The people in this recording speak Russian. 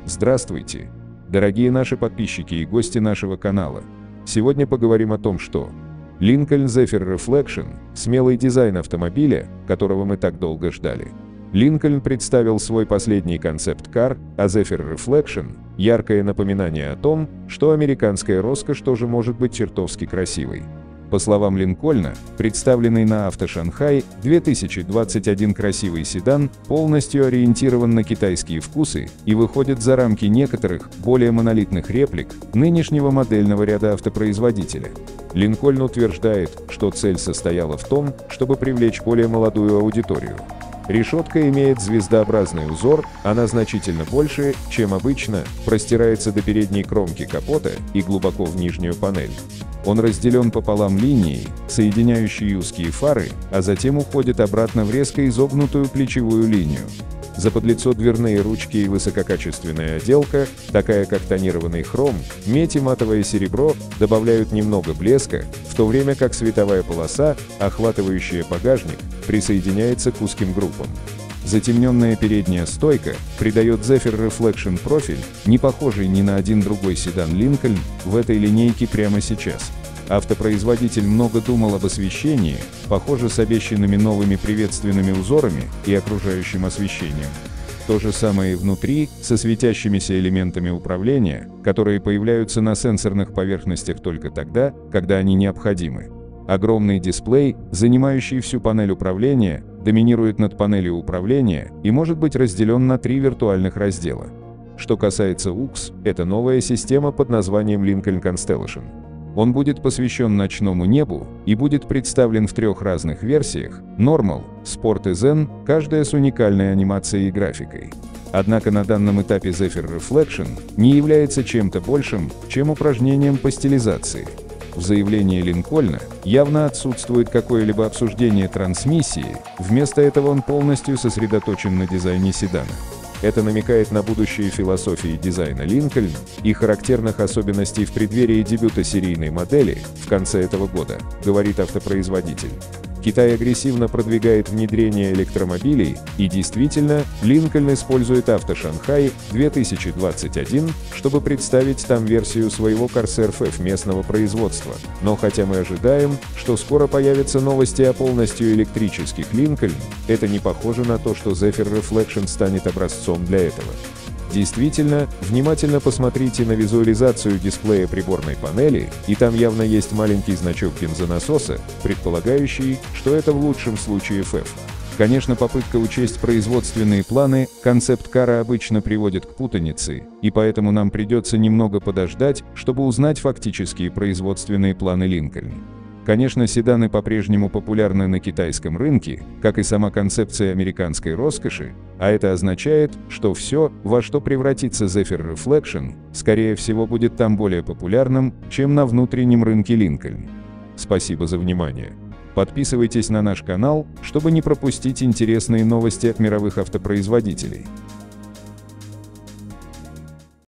Здравствуйте, дорогие наши подписчики и гости нашего канала. Сегодня поговорим о том, что Lincoln Zephyr Reflection – смелый дизайн автомобиля, которого мы так долго ждали. Lincoln представил свой последний концепт-кар, а Zephyr Reflection – яркое напоминание о том, что американская роскошь тоже может быть чертовски красивой. По словам Линкольна, представленный на Авто Шанхай 2021 красивый седан полностью ориентирован на китайские вкусы и выходит за рамки некоторых, более монолитных реплик нынешнего модельного ряда автопроизводителя. Линкольн утверждает, что цель состояла в том, чтобы привлечь более молодую аудиторию. Решетка имеет звездообразный узор, она значительно больше, чем обычно, простирается до передней кромки капота и глубоко в нижнюю панель. Он разделен пополам линией, соединяющей узкие фары, а затем уходит обратно в резко изогнутую плечевую линию. Заподлицо дверные ручки и высококачественная отделка, такая как тонированный хром, медь и матовое серебро, добавляют немного блеска, в то время как световая полоса, охватывающая багажник, присоединяется к узким группам. Затемненная передняя стойка придает Zephyr Reflection профиль, не похожий ни на один другой седан Lincoln в этой линейке прямо сейчас. Автопроизводитель много думал об освещении, похоже, с обещанными новыми приветственными узорами и окружающим освещением. То же самое и внутри, со светящимися элементами управления, которые появляются на сенсорных поверхностях только тогда, когда они необходимы. Огромный дисплей, занимающий всю панель управления, доминирует над панелью управления и может быть разделен на 3 виртуальных раздела. Что касается UX, это новая система под названием Lincoln Constellation. Он будет посвящен ночному небу и будет представлен в 3 разных версиях – Normal, Sport и Zen, каждая с уникальной анимацией и графикой. Однако на данном этапе Zephyr Reflection не является чем-то большим, чем упражнением по стилизации. В заявлении Линкольна явно отсутствует какое-либо обсуждение трансмиссии, вместо этого он полностью сосредоточен на дизайне седана. Это намекает на будущее философии дизайна Lincoln и характерных особенностей в преддверии дебюта серийной модели в конце этого года, говорит автопроизводитель. Китай агрессивно продвигает внедрение электромобилей, и действительно, Lincoln использует Авто Шанхай 2021, чтобы представить там версию своего Corsair FF местного производства. Но хотя мы ожидаем, что скоро появятся новости о полностью электрических Lincoln, это не похоже на то, что Zephyr Reflection станет образцом для этого. Действительно, внимательно посмотрите на визуализацию дисплея приборной панели, и там явно есть маленький значок бензонасоса, предполагающий, что это в лучшем случае FF. Конечно, попытка учесть производственные планы концепт-кара обычно приводит к путанице, и поэтому нам придется немного подождать, чтобы узнать фактические производственные планы Lincoln. Конечно, седаны по-прежнему популярны на китайском рынке, как и сама концепция американской роскоши, а это означает, что все, во что превратится Zephyr Reflection, скорее всего будет там более популярным, чем на внутреннем рынке Lincoln. Спасибо за внимание. Подписывайтесь на наш канал, чтобы не пропустить интересные новости от мировых автопроизводителей.